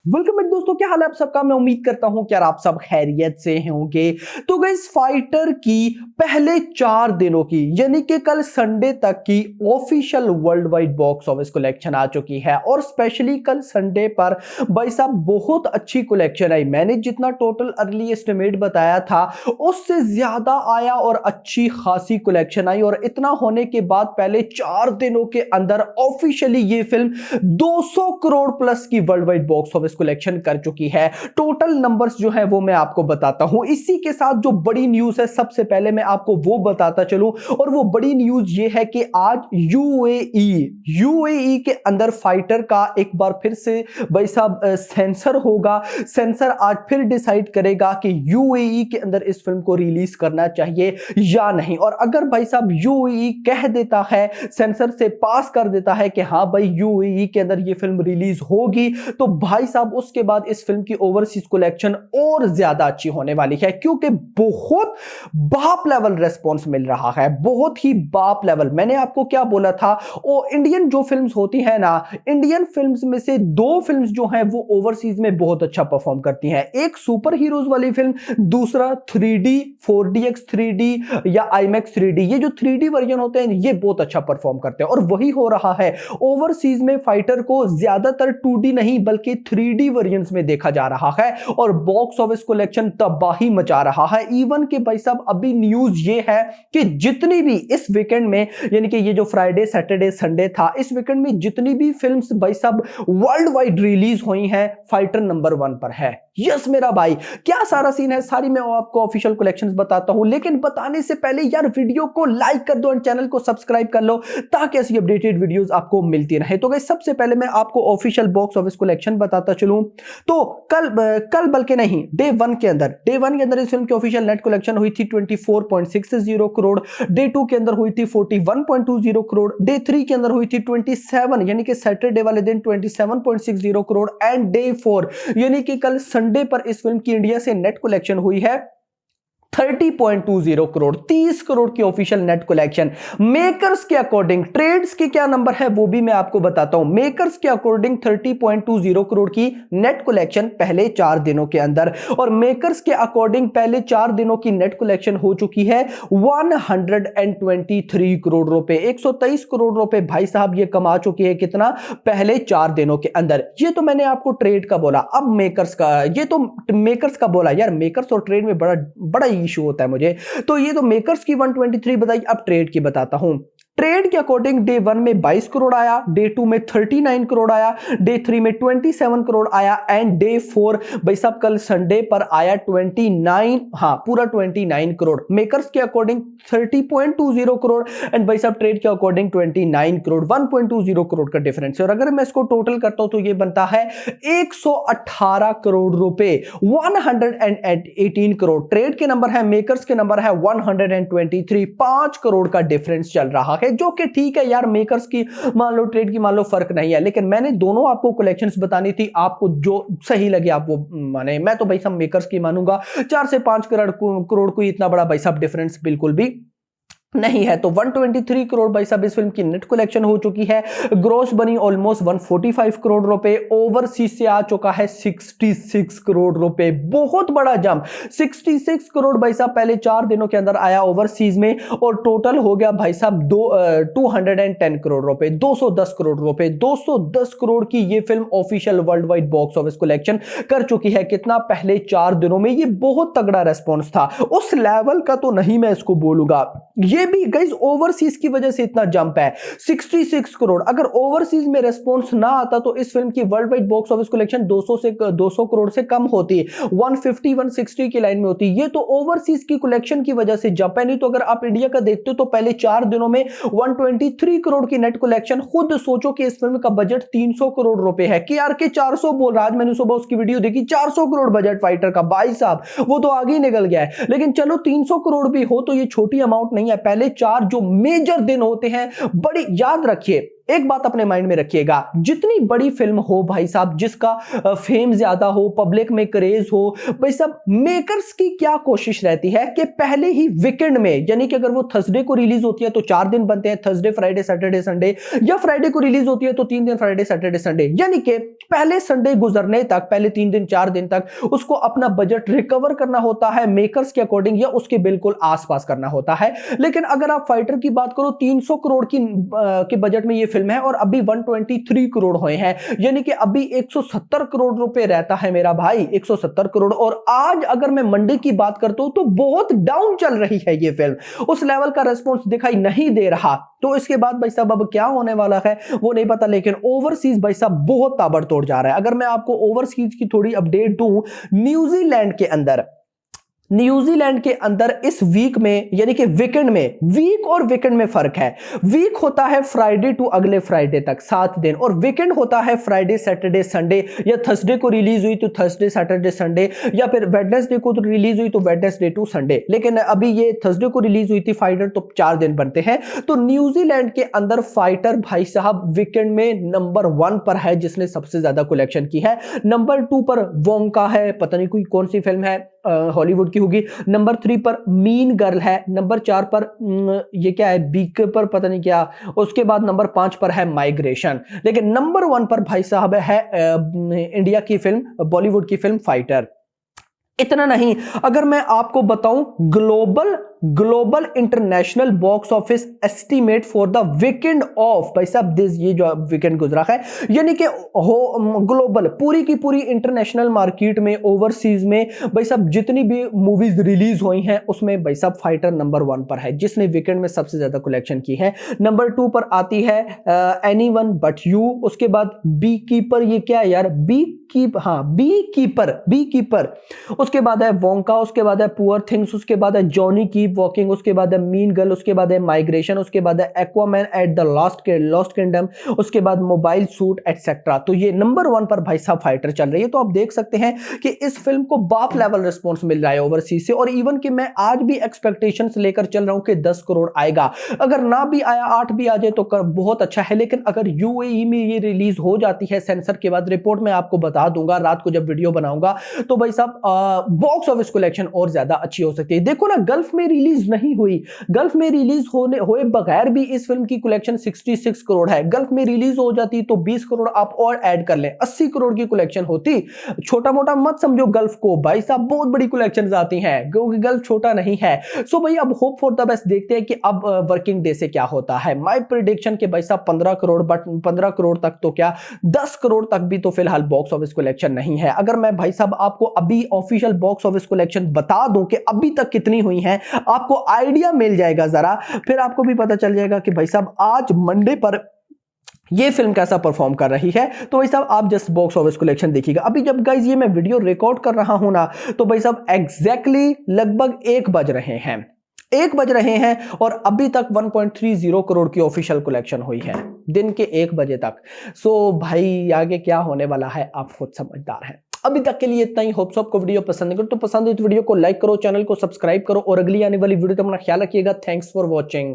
Welcome back दोस्तों, क्या हाल है आप सबका। मैं उम्मीद करता हूं कि यार आप सब खैरियत से होंगे। तो गाइस, फाइटर की पहले 4 दिनों की यानी कि कल संडे तक की official world wide box office collection आ चुकी है और स्पेशली कल संडे पर भाई साहब बहुत अच्छी कलेक्शन आई। मैंने जितना टोटल अर्ली एस्टिमेट बताया था उससे ज्यादा आया और अच्छी खासी कलेक्शन आई। और इतना होने के बाद पहले 4 दिनों के अंदर ऑफिशियली ये फिल्म 200 करोड़ प्लस की world wide box office collection कर चुकी है। टोटल नंबर्स जो है वो मैं आपको बताता हूं। इसी के साथ जो बड़ी न्यूज है सबसे पहले मैं आपको वो बताता चलूं, और वो बड़ी न्यूज ये है कि आज यूएई के अंदर फाइटर का एक बार फिर से भाई साहब सेंसर होगा। सेंसर आज फिर डिसाइड करेगा कि यूएई के अंदर इस फिल्म को रिलीज करना चाहिए या नहीं। और अगर भाई साहब यूएई कह देता है, सेंसर से पास कर देता है कि हाँ भाई यूएई के अंदर ये फिल्म रिलीज होगी, तो भाई साहब उसके बाद इस फिल्म की ओवरसीज कलेक्शन और ज्यादा अच्छी होने वाली है, क्योंकि बहुत बाप लेवल रेस्पॉन्स मिल रहा है, बहुत ही बाप लेवल। मैंने आपको क्या बोला था, वो इंडियन जो फिल्म्स होती है ना, इंडियन फिल्म्स में से 2 फिल्म्स जो हैं वो ओवरसीज में बहुत अच्छा परफॉर्म करती हैं। एक सुपर हीरोज वाली फिल्म, दूसरा 3D 4DX 3D या IMAX 3D। ये जो 3D वर्जन होते हैं ये बहुत अच्छा परफॉर्म करते हैं, और वही हो रहा है ओवरसीज में। फाइटर को ज्यादातर 2D नहीं बल्कि 3D वर्जन्स में देखा जा रहा है, और बॉक्स ऑफिस कलेक्शन तबाही मचा रहा है। इवन के भाई साहब अभी न्यूज ये है कि जितनी भी इस वीकेंड में, यानी कि ये जो फ्राइडे सैटरडे संडे था, इस वीकेंड में जितनी भी फिल्म्स भाई साहब वर्ल्ड वाइड रिलीज हुई हैं, फाइटर नंबर 1 पर है। यस मेरा भाई, क्या सारा सीन है, सारी मैं आपको ऑफिशियल कलेक्शंस बताता हूं। लेकिन बताने से पहले यार वीडियो को लाइक कर दो और चैनल को सब्सक्राइब कर लो, ताकि ऐसी अपडेटेड वीडियोस आपको मिलती रहे। तो गाइस, सबसे पहले मैं आपको ऑफिशियल बॉक्स ऑफिस कलेक्शन बताता चलूं। तो कल बल्कि नहीं, डे 1 के अंदर इस फिल्म की ऑफिशियल नेट कलेक्शन हुई थी 24.60 करोड़। डे 2 के अंदर हुई थी 41.20 करोड़। डे 3 के अंदर हुई थी 27 यानी कि सैटरडे वाले दिन 27.60 करोड़। एंड डे 4 यानी कि कल संडे पर इस फिल्म की इंडिया से नेट कलेक्शन हुई है 30.20 करोड़। 30 करोड़ की ऑफिशियल नेट कलेक्शन। मेकर्स के अकॉर्डिंग, ट्रेड्स के क्या नंबर है वो भी मैं आपको बताता हूं। मेकर्स के अकॉर्डिंग 30.20 करोड़ की नेट कलेक्शन पहले 4 दिनों के अंदर, और मेकर्स के अकॉर्डिंग पहले 4 दिनों की नेट कलेक्शन हो चुकी है 123 करोड़ रुपए। 123 करोड़ रुपए भाई साहब ये कमा चुकी है। कितना? पहले 4 दिनों के अंदर। ये तो मैंने आपको ट्रेड का बोला। अब मेकर्स का, ये तो मेकर्स का बोला यार। मेकर्स और ट्रेड में बड़ा इशू होता है मुझे। तो ये तो मेकर्स की 123 बताई, अब ट्रेड की बताता हूं। ट्रेड के अकॉर्डिंग डे 1 में 22 करोड़ आया, डे 2 में 39 करोड़ आया, डे 3 में 27 करोड़ आया, एंड डे 4 भाई साहब कल संडे पर आया 29, हाँ पूरा 29 करोड़। मेकर्स के अकॉर्डिंग 30.20 करोड़ एंड भाई साहब ट्रेड के अकॉर्डिंग 29 करोड़। 1.20 करोड़ का डिफरेंस है। और अगर मैं इसको टोटल करता हूं तो ये बनता है 118 करोड़ रुपए। 118 करोड़ ट्रेड के नंबर है, मेकर्स के नंबर है 123। 5 करोड़ का डिफरेंस चल रहा है, जो कि ठीक है यार। मेकर्स की मान लो, ट्रेड की मान लो, फर्क नहीं है। लेकिन मैंने दोनों आपको कलेक्शंस बतानी थी, आपको जो सही लगे आप वो माने। मैं तो भाई साहब मेकर्स की मानूंगा। 4 से 5 करोड़ को इतना बड़ा भाई साहब डिफरेंस बिल्कुल भी नहीं है। तो 123 करोड़ भाई साहब इस फिल्म की नेट कलेक्शन हो चुकी है। ग्रॉस बनी ऑलमोस्ट 145 करोड़ रुपए। ओवरसीज से आ चुका है 66 करोड़ रुपए। बहुत बड़ा जंप। 66 करोड़ भाई साहब पहले 4 दिनों के अंदर आया ओवरसीज में, और टोटल हो गया भाई साहब 210 करोड़ रुपए। 210 करोड़ रुपए। 210 करोड़ की ये film official world wide box office collection कर चुकी है। कितना? पहले 4 दिनों में। ये बहुत तगड़ा रेस्पॉन्स था। उस लेवल का तो नहीं मैं इसको बोलूंगा। ये भी गाइस ओवरसीज की वजह से इतना जंप है। 66 करोड़। अगर ओवरसीज में रेस्पॉन्स ना आता तो इस फिल्म की world wide box office collection 200 crore से कम होती, 150 160 की लाइन में होती। ये तो ओवरसीज की कलेक्शन की वजह से जंप है। नहीं तो अगर आप इंडिया का देखते हो तो पहले 4 दिनों में 123 करोड़ की नेट कलेक्शन। खुद सोचो कि इस फिल्म का बजट 300 करोड़ रुपए है। KRK 400 बोल रहा। आज मैंने सुबह उसकी वीडियो देखी, 400 करोड़ बजट फाइटर का। भाई साहब वो तो आगे निकल गया है। लेकिन चलो 300 करोड़ भी हो तो ये छोटी अमाउंट नहीं है। पहले 4 जो मेजर दिन होते हैं, बड़ी याद रखिए, एक बात अपने माइंड में रखिएगा, जितनी बड़ी फिल्म हो भाई साहब, जिसका फेम ज्यादा हो, पब्लिक में क्रेज हो, भाई साहब मेकर्स की क्या कोशिश रहती है कि पहले ही वीकेंड में, यानी कि अगर वो थर्सडे को रिलीज होती है तो 4 दिन बनते हैं, थर्सडे फ्राइडे सैटरडे संडे, या फ्राइडे को रिलीज होती है तो 3 दिन फ्राइडे सैटरडे संडे, यानी कि पहले संडे गुजरने तक, पहले 3 दिन 4 दिन तक उसको अपना बजट रिकवर करना होता है मेकर्स के अकॉर्डिंग, या उसके बिल्कुल आसपास करना होता है। लेकिन अगर आप फाइटर की बात करो, 300 करोड़ के बजट में ये फिल्म है और अभी 123 करोड़ हुए हैं, यानी कि अभी 170 करोड़ रुपए रहता है मेरा भाई, 170 करोड़। और आज अगर मैं मंडे की बात करता हूं तो बहुत डाउन चल रही है ये फिल्म, उस लेवल का रिस्पॉन्स दिखाई नहीं दे रहा। तो इसके बाद भाई साहब अब क्या होने वाला है वो नहीं पता, लेकिन ओवरसीज भाई साहब बहुत ताबड़तोड़ जा रहा है। अगर मैं आपको ओवरसीज की थोड़ी अपडेट दूं, न्यूजीलैंड के अंदर इस वीक में, यानी कि वीकेंड में, वीक और वीकेंड में फर्क है। वीक होता है फ्राइडे टू अगले फ्राइडे तक 7 दिन, और वीकेंड होता है फ्राइडे सैटरडे संडे, या थर्सडे को रिलीज हुई तो थर्सडे सैटरडे संडे, या फिर वेडनेसडे को तो रिलीज हुई तो वेडनेसडे टू संडे। लेकिन अभी ये थर्सडे को रिलीज हुई थी फाइटर, तो 4 दिन बनते हैं। तो न्यूजीलैंड के अंदर फाइटर भाई साहब वीकेंड में नंबर 1 पर है, जिसने सबसे ज्यादा कलेक्शन की है। नंबर 2 पर वोंका है, पता नहीं कोई कौन सी फिल्म है, हॉलीवुड की होगी। नंबर 3 पर मीन गर्ल है। नंबर 4 पर ये क्या है, बीक पर पता नहीं क्या। उसके बाद नंबर 5 पर है माइग्रेशन। लेकिन नंबर 1 पर भाई साहब है इंडिया की फिल्म, बॉलीवुड की फिल्म फाइटर। इतना नहीं, अगर मैं आपको बताऊं global international box office estimate for the weekend of, भाई साहब दिस, ये जो वीकेंड गुजरा है, यानी कि ग्लोबल पूरी की पूरी इंटरनेशनल मार्केट में, ओवरसीज में भाई साहब जितनी भी मूवीज रिलीज हुई हैं उसमें भाई साहब फाइटर नंबर 1 पर है, जिसने वीकेंड में सबसे ज्यादा कलेक्शन की है। नंबर 2 पर आती है एनीवन बट यू। उसके बाद बी कीपर, ये क्या है यार, बी कीपर। उसके बाद है वोंका, उसके बाद है पुअर थिंग्स, उसके बाद है जॉनी कीप वॉकिंग, उसके बाद है मीन गर्ल, उसके बाद है माइग्रेशन, उसके बाद है Aquaman at the lost kingdom, उसके बाद मोबाइल सूट एटसेट्रा। तो ये नंबर 1 पर भाई साहब फाइटर चल रही है। तो आप देख सकते हैं कि इस फिल्म को बाप लेवल रिस्पॉन्स मिल रहा है ओवरसीज से, और इवन कि मैं आज भी एक्सपेक्टेशंस लेकर चल रहा हूं कि 10 करोड़ आएगा। अगर ना भी आया, 8 भी आ जाए तो बहुत अच्छा है। लेकिन अगर यूएई में ये रिलीज हो जाती है सेंसर के बाद, रिपोर्ट में आपको बता दूंगा रात को जब वीडियो बनाऊंगा, तो भाई साहब बॉक्स ऑफिस कलेक्शन और ज्यादा अच्छी हो सकती है। देखो ना, गल्फ में रिलीज नहीं हुई, गल्फ में रिलीज हुए बगैर भी इस फिल्म की कलेक्शन 66 करोड़ है। गल्फ में रिलीज हो जाती तो 20 करोड़ आप और ऐड कर लें, 80 करोड़ की कलेक्शन होती। छोटा मोटा मत समझो गल्फ को भाई साहब, बहुत बड़ी कलेक्शन आती हैं, क्योंकि गल्फ छोटा नहीं है। सो भाई अब होप फॉर द बेस्ट, देखते हैं कि अब वर्किंग डे से क्या होता है। माय प्रेडिक्शन के भाई साहब 15 करोड़, बट 15 करोड़ तक तो क्या, 10 करोड़ तक भी तो फिलहाल बॉक्स ऑफिस कलेक्शन नहीं है। अगर मैं भाई साहब आपको अभी ऑफिशियल बॉक्स ऑफिस कलेक्शन बता दूं कि अभी तक कितनी हुई हैं, आपको आइडिया मिल जाएगा जरा, फिर आपको भी पता चल जाएगा कि भाई साहब आज मंडे पर ये फिल्म कैसा परफॉर्म कर रही है। तो भाई साहब आप जस्ट बॉक्स ऑफिस कलेक्शन देखिएगा। अभी जब गाइज ये मैं वीडियो रिकॉर्ड कर रहा हूं ना, तो भाई साहब एग्जैक्टली लगभग 1 बज रहे हैं और अभी तक 1.30 करोड़ की ऑफिशियल कलेक्शन हुई है दिन के 1 बजे तक। सो भाई आगे क्या होने वाला है आप खुद समझदार हैं। अभी तक के लिए इतना ही। होप सबको वीडियो पसंद करो, तो पसंद है तो वीडियो को लाइक करो, चैनल को सब्सक्राइब करो, और अगली आने वाली वीडियो तक अपना ख्याल रखिएगा। Thanks for watching.